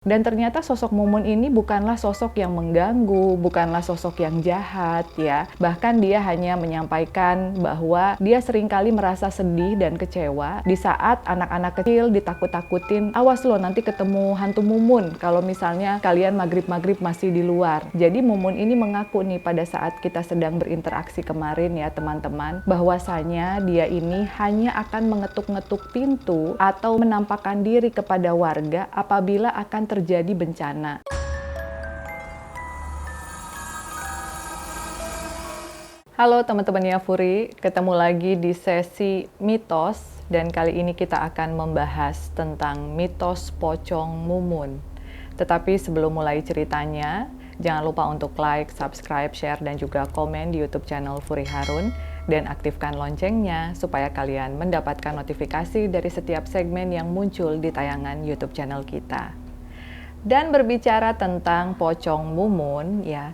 Dan ternyata sosok Mumun ini bukanlah sosok yang mengganggu, bukanlah sosok yang jahat ya. Bahkan dia hanya menyampaikan bahwa dia seringkali merasa sedih dan kecewa di saat anak-anak kecil ditakut-takutin, awas lo nanti ketemu hantu Mumun kalau misalnya kalian maghrib-maghrib masih di luar. Jadi Mumun ini mengaku nih pada saat kita sedang berinteraksi kemarin ya teman-teman, bahwasanya dia ini hanya akan mengetuk-ngetuk pintu atau menampakkan diri kepada warga apabila akan terjadi bencana. Halo teman-teman Yafuri, ketemu lagi di sesi mitos dan kali ini kita akan membahas tentang mitos pocong Mumun. Tetapi sebelum mulai ceritanya, jangan lupa untuk like, subscribe, share, dan juga komen di YouTube channel Furi Harun dan aktifkan loncengnya supaya kalian mendapatkan notifikasi dari setiap segmen yang muncul di tayangan YouTube channel kita. Dan berbicara tentang pocong Mumun ya,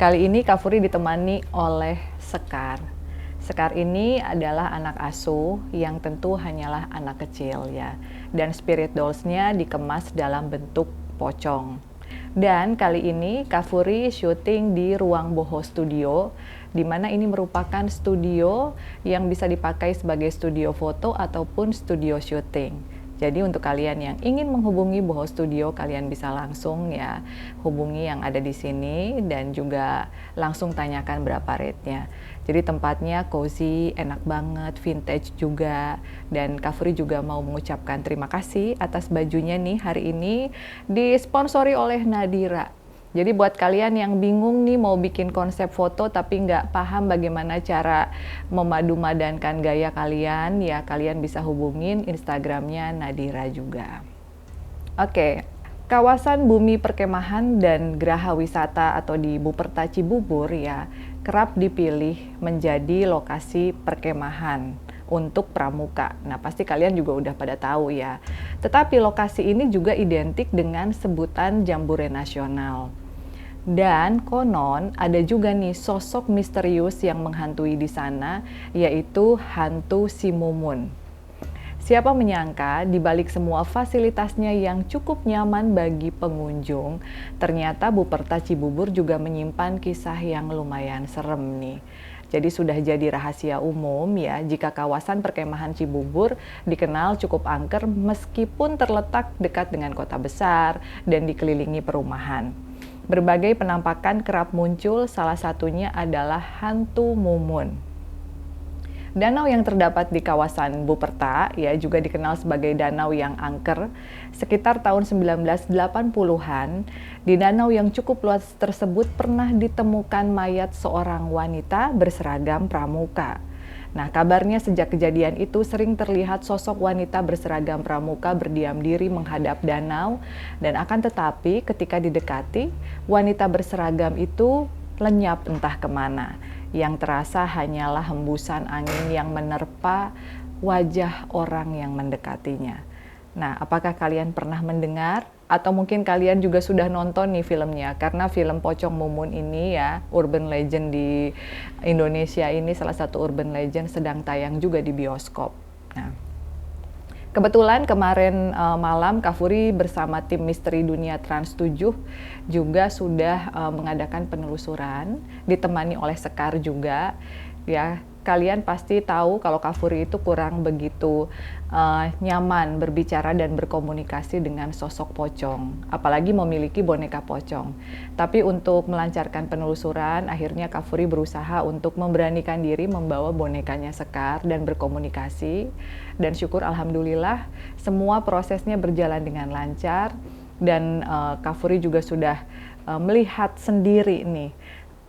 kali ini Kak Furi ditemani oleh Sekar. Sekar ini adalah anak asuh yang tentu hanyalah anak kecil ya, dan spirit dolls-nya dikemas dalam bentuk pocong. Dan kali ini Kak Furi syuting di Ruang Boho Studio, di mana ini merupakan studio yang bisa dipakai sebagai studio foto ataupun studio syuting. Jadi untuk kalian yang ingin menghubungi Boho Studio, kalian bisa langsung ya hubungi yang ada di sini dan juga langsung tanyakan berapa rate-nya. Jadi tempatnya cozy, enak banget, vintage juga. Dan Kak Furi juga mau mengucapkan terima kasih atas bajunya nih hari ini disponsori oleh Nadira. Jadi buat kalian yang bingung nih mau bikin konsep foto tapi nggak paham bagaimana cara memadu-madankan gaya kalian, ya kalian bisa hubungin Instagramnya Nadira juga. Oke, kawasan bumi perkemahan dan geraha wisata atau di Buperta Cibubur ya kerap dipilih menjadi lokasi perkemahan untuk pramuka. Nah, pasti kalian juga udah pada tahu ya. Tetapi lokasi ini juga identik dengan sebutan Jambore Nasional. Dan konon ada juga nih sosok misterius yang menghantui di sana, yaitu hantu si Mumun. Siapa menyangka di balik semua fasilitasnya yang cukup nyaman bagi pengunjung, ternyata Buperta Cibubur juga menyimpan kisah yang lumayan serem nih. Jadi sudah jadi rahasia umum ya jika kawasan perkemahan Cibubur dikenal cukup angker meskipun terletak dekat dengan kota besar dan dikelilingi perumahan. Berbagai penampakan kerap muncul, salah satunya adalah hantu Mumun. Danau yang terdapat di kawasan Buperta ya juga dikenal sebagai danau yang angker. Sekitar tahun 1980-an, di danau yang cukup luas tersebut pernah ditemukan mayat seorang wanita berseragam pramuka. Nah, kabarnya sejak kejadian itu sering terlihat sosok wanita berseragam pramuka berdiam diri menghadap danau, dan akan tetapi ketika didekati, wanita berseragam itu lenyap entah kemana. Yang terasa hanyalah hembusan angin yang menerpa wajah orang yang mendekatinya. Nah, apakah kalian pernah mendengar? Atau mungkin kalian juga sudah nonton nih filmnya, karena film Pocong Mumun ini ya, urban legend di Indonesia ini salah satu urban legend sedang tayang juga di bioskop. Nah, kebetulan kemarin malam Kak Furi bersama tim Misteri Dunia Trans 7 juga sudah mengadakan penelusuran, ditemani oleh Sekar juga ya. Kalian pasti tahu kalau Kak Furi itu kurang begitu nyaman berbicara dan berkomunikasi dengan sosok pocong, apalagi memiliki boneka pocong. Tapi untuk melancarkan penelusuran, akhirnya Kak Furi berusaha untuk memberanikan diri membawa bonekanya Sekar dan berkomunikasi. Dan syukur alhamdulillah semua prosesnya berjalan dengan lancar dan Kak Furi juga sudah melihat sendiri nih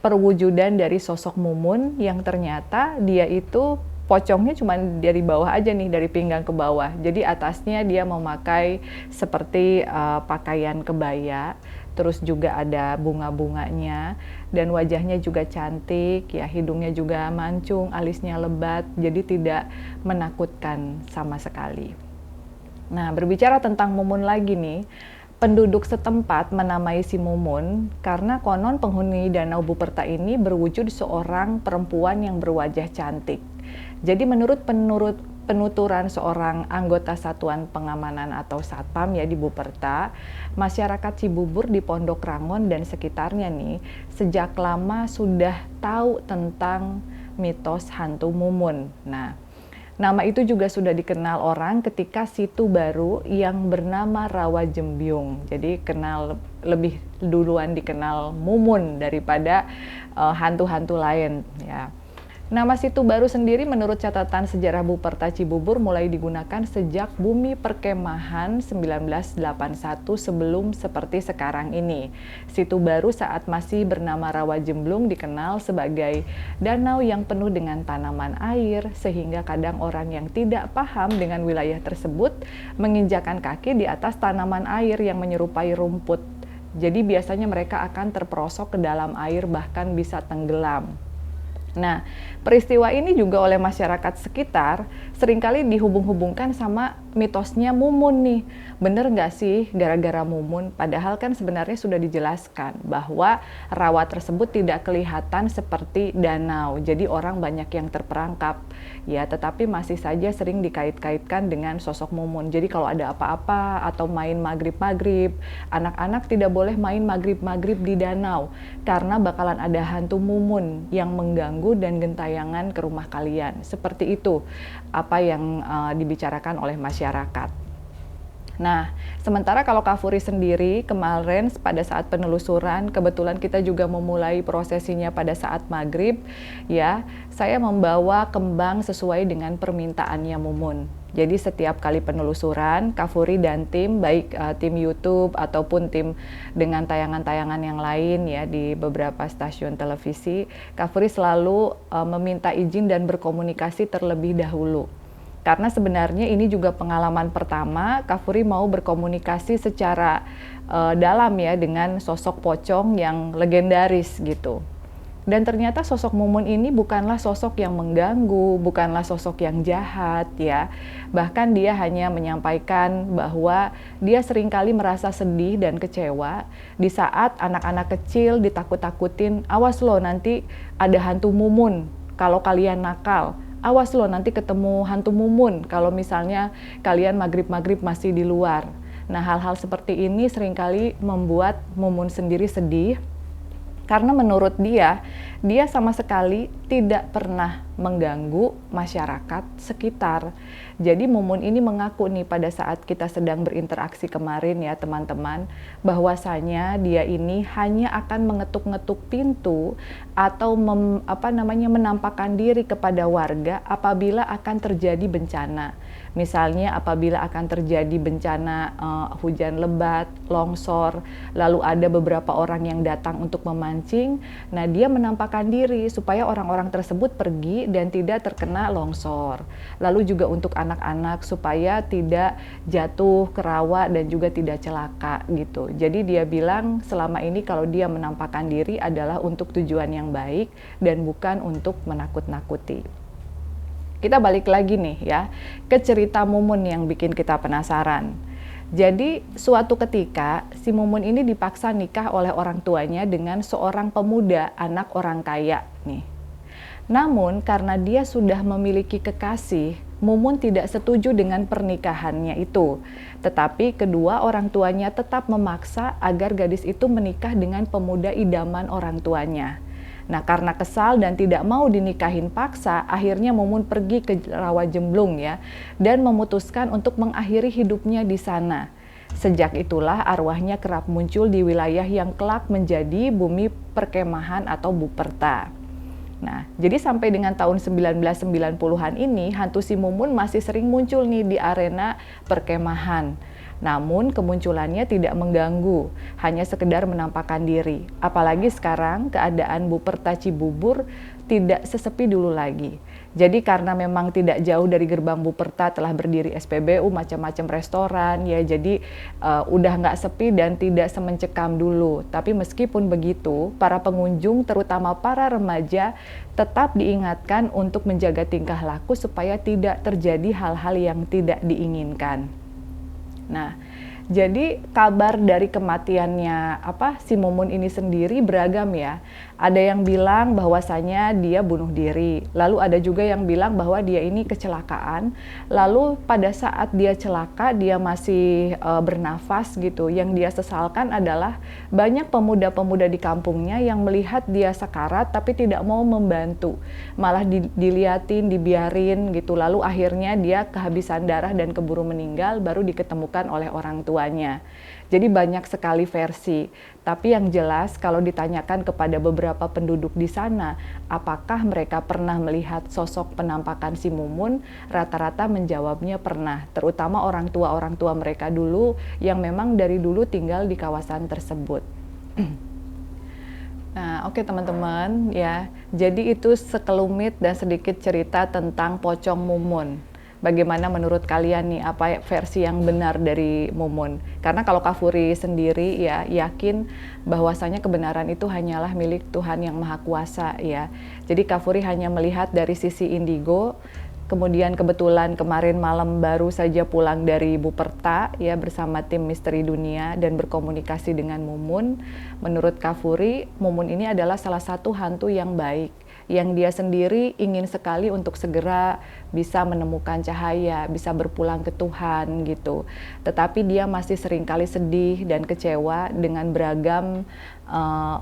perwujudan dari sosok Mumun yang ternyata dia itu pocongnya cuma dari bawah aja nih, dari pinggang ke bawah. Jadi atasnya dia memakai seperti pakaian kebaya, terus juga ada bunga-bunganya, dan wajahnya juga cantik, ya hidungnya juga mancung, alisnya lebat, jadi tidak menakutkan sama sekali. Nah, berbicara tentang Mumun lagi nih, penduduk setempat menamai si Mumun karena konon penghuni Danau Buperta ini berwujud seorang perempuan yang berwajah cantik. Jadi menurut penuturan seorang anggota Satuan Pengamanan atau Satpam ya di Buperta, masyarakat Cibubur di Pondok Rangon dan sekitarnya nih sejak lama sudah tahu tentang mitos hantu Mumun. Nah, nama itu juga sudah dikenal orang ketika situ baru yang bernama Rawajembyung. Jadi lebih duluan dikenal Mumun daripada hantu-hantu lain ya. Nama situ baru sendiri menurut catatan sejarah Buperta Cibubur mulai digunakan sejak bumi perkemahan 1981 sebelum seperti sekarang ini. Situ baru saat masih bernama Rawajemblung dikenal sebagai danau yang penuh dengan tanaman air sehingga kadang orang yang tidak paham dengan wilayah tersebut menginjakan kaki di atas tanaman air yang menyerupai rumput. Jadi biasanya mereka akan terperosok ke dalam air bahkan bisa tenggelam. Nah, peristiwa ini juga oleh masyarakat sekitar seringkali dihubung-hubungkan sama mitosnya Mumun nih. Bener nggak sih gara-gara Mumun? Padahal kan sebenarnya sudah dijelaskan bahwa rawa tersebut tidak kelihatan seperti danau. Jadi orang banyak yang terperangkap. Ya, tetapi masih saja sering dikait-kaitkan dengan sosok Mumun. Jadi kalau ada apa-apa atau main maghrib-maghrib, anak-anak tidak boleh main maghrib-maghrib di danau karena bakalan ada hantu Mumun yang mengganggu dan gentayangan ke rumah kalian. Seperti itu apa yang dibicarakan oleh masyarakat. Nah, sementara kalau Kak Furi sendiri kemarin pada saat penelusuran, kebetulan kita juga memulai prosesinya pada saat maghrib, ya, saya membawa kembang sesuai dengan permintaannya Mumun. Jadi setiap kali penelusuran, Kak Furi dan tim, baik tim YouTube ataupun tim dengan tayangan-tayangan yang lain ya di beberapa stasiun televisi, Kak Furi selalu meminta izin dan berkomunikasi terlebih dahulu. Karena sebenarnya ini juga pengalaman pertama Kak Furi mau berkomunikasi secara dalam ya dengan sosok pocong yang legendaris gitu. Dan ternyata sosok Mumun ini bukanlah sosok yang mengganggu, bukanlah sosok yang jahat ya. Bahkan dia hanya menyampaikan bahwa dia seringkali merasa sedih dan kecewa di saat anak-anak kecil ditakut-takutin, awas lo nanti ada hantu Mumun kalau kalian nakal. Awas lo nanti ketemu hantu Mumun kalau misalnya kalian maghrib-maghrib masih di luar. Nah, hal-hal seperti ini seringkali membuat Mumun sendiri sedih karena menurut dia sama sekali tidak pernah mengganggu masyarakat sekitar. Jadi Mumun ini mengaku nih pada saat kita sedang berinteraksi kemarin ya teman-teman, bahwasanya dia ini hanya akan mengetuk-ngetuk pintu atau menampakkan diri kepada warga apabila akan terjadi bencana. Misalnya apabila akan terjadi bencana hujan lebat, longsor, lalu ada beberapa orang yang datang untuk memancing, nah dia menampakkan diri supaya orang-orang tersebut pergi dan tidak terkena longsor. Lalu juga untuk anak-anak supaya tidak jatuh ke rawa dan juga tidak celaka gitu. Jadi dia bilang selama ini kalau dia menampakkan diri adalah untuk tujuan yang baik dan bukan untuk menakut-nakuti. Kita balik lagi nih ya ke cerita Mumun yang bikin kita penasaran. Jadi suatu ketika si Mumun ini dipaksa nikah oleh orang tuanya dengan seorang pemuda anak orang kaya nih. Namun karena dia sudah memiliki kekasih, Mumun tidak setuju dengan pernikahannya itu. Tetapi kedua orang tuanya tetap memaksa agar gadis itu menikah dengan pemuda idaman orang tuanya. Nah, karena kesal dan tidak mau dinikahin paksa, akhirnya Mumun pergi ke Rawajemblung ya dan memutuskan untuk mengakhiri hidupnya di sana. Sejak itulah arwahnya kerap muncul di wilayah yang kelak menjadi bumi perkemahan atau Buperta. Nah, jadi sampai dengan tahun 1990-an ini, hantu si Mumun masih sering muncul nih di arena perkemahan. Namun kemunculannya tidak mengganggu, hanya sekedar menampakkan diri. Apalagi sekarang keadaan Buperta Cibubur tidak sesepi dulu lagi. Jadi karena memang tidak jauh dari gerbang Buperta telah berdiri SPBU, macam-macam restoran, ya jadi udah nggak sepi dan tidak semencekam dulu. Tapi meskipun begitu, para pengunjung terutama para remaja tetap diingatkan untuk menjaga tingkah laku supaya tidak terjadi hal-hal yang tidak diinginkan. Nah, Jadi kabar dari kematiannya si Mumun ini sendiri beragam ya. Ada yang bilang bahwasanya dia bunuh diri, lalu ada juga yang bilang bahwa dia ini kecelakaan. Lalu pada saat dia celaka dia masih bernafas gitu. Yang dia sesalkan adalah banyak pemuda-pemuda di kampungnya yang melihat dia sekarat tapi tidak mau membantu. Malah diliatin, dibiarin gitu. Lalu akhirnya dia kehabisan darah dan keburu meninggal, baru diketemukan oleh orang tuanya. Jadi banyak sekali versi. Tapi yang jelas kalau ditanyakan kepada beberapa penduduk di sana, apakah mereka pernah melihat sosok penampakan si Mumun, rata-rata menjawabnya pernah. Terutama orang tua mereka dulu yang memang dari dulu tinggal di kawasan tersebut. Nah, oke teman-teman ya. Jadi itu sekelumit dan sedikit cerita tentang pocong Mumun. Bagaimana menurut kalian nih, apa versi yang benar dari Mumun? Karena kalau Kak Furi sendiri ya yakin bahwasanya kebenaran itu hanyalah milik Tuhan Yang Maha Kuasa ya. Jadi Kak Furi hanya melihat dari sisi indigo. Kemudian kebetulan kemarin malam baru saja pulang dari Buperta ya bersama tim Misteri Dunia dan berkomunikasi dengan Mumun. Menurut Kak Furi, Mumun ini adalah salah satu hantu yang baik, yang dia sendiri ingin sekali untuk segera bisa menemukan cahaya, bisa berpulang ke Tuhan gitu. Tetapi dia masih seringkali sedih dan kecewa dengan beragam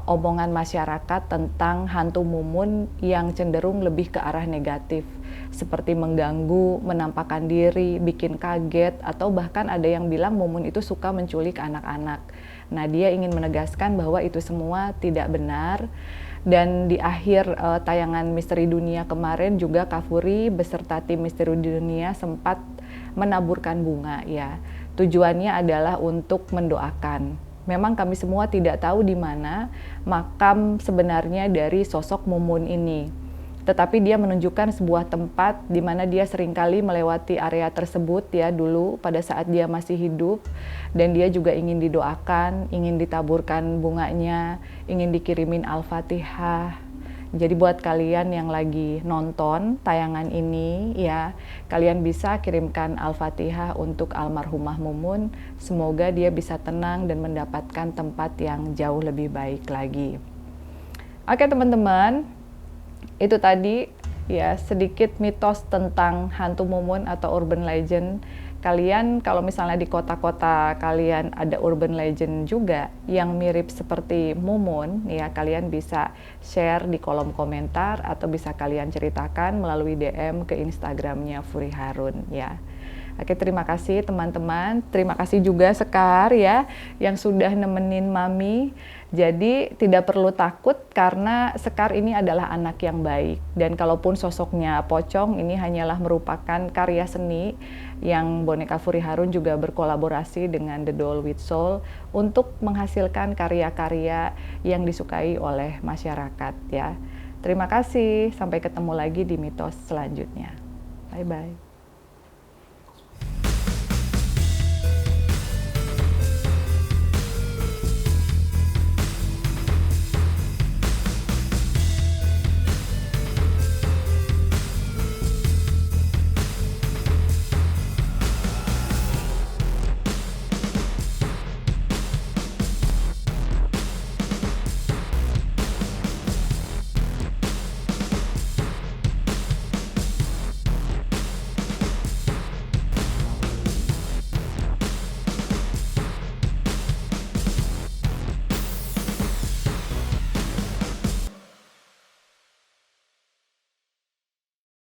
omongan masyarakat tentang hantu Mumun yang cenderung lebih ke arah negatif, seperti mengganggu, menampakkan diri, bikin kaget, atau bahkan ada yang bilang Mumun itu suka menculik anak-anak. Nah, dia ingin menegaskan bahwa itu semua tidak benar. Dan di akhir tayangan Misteri Dunia kemarin juga Kak Furi beserta tim Misteri Dunia sempat menaburkan bunga ya. Tujuannya adalah untuk mendoakan. Memang kami semua tidak tahu di mana makam sebenarnya dari sosok Mumun ini. Tetapi dia menunjukkan sebuah tempat di mana dia seringkali melewati area tersebut ya dulu pada saat dia masih hidup, dan dia juga ingin didoakan, ingin ditaburkan bunganya, ingin dikirimin Al-Fatihah. Jadi buat kalian yang lagi nonton tayangan ini ya, kalian bisa kirimkan Al-Fatihah untuk almarhumah Mumun. Semoga dia bisa tenang dan mendapatkan tempat yang jauh lebih baik lagi. Oke teman-teman, itu tadi ya sedikit mitos tentang hantu Mumun atau urban legend. Kalian kalau misalnya di kota-kota kalian ada urban legend juga yang mirip seperti Mumun ya, kalian bisa share di kolom komentar atau bisa kalian ceritakan melalui DM ke Instagramnya Furi Harun ya. Oke, terima kasih teman-teman. Terima kasih juga Sekar ya yang sudah nemenin Mami. Jadi tidak perlu takut karena Sekar ini adalah anak yang baik. Dan kalaupun sosoknya pocong, ini hanyalah merupakan karya seni yang boneka Furi Harun juga berkolaborasi dengan The Doll with Soul untuk menghasilkan karya-karya yang disukai oleh masyarakat ya. Terima kasih, sampai ketemu lagi di mitos selanjutnya. Bye-bye.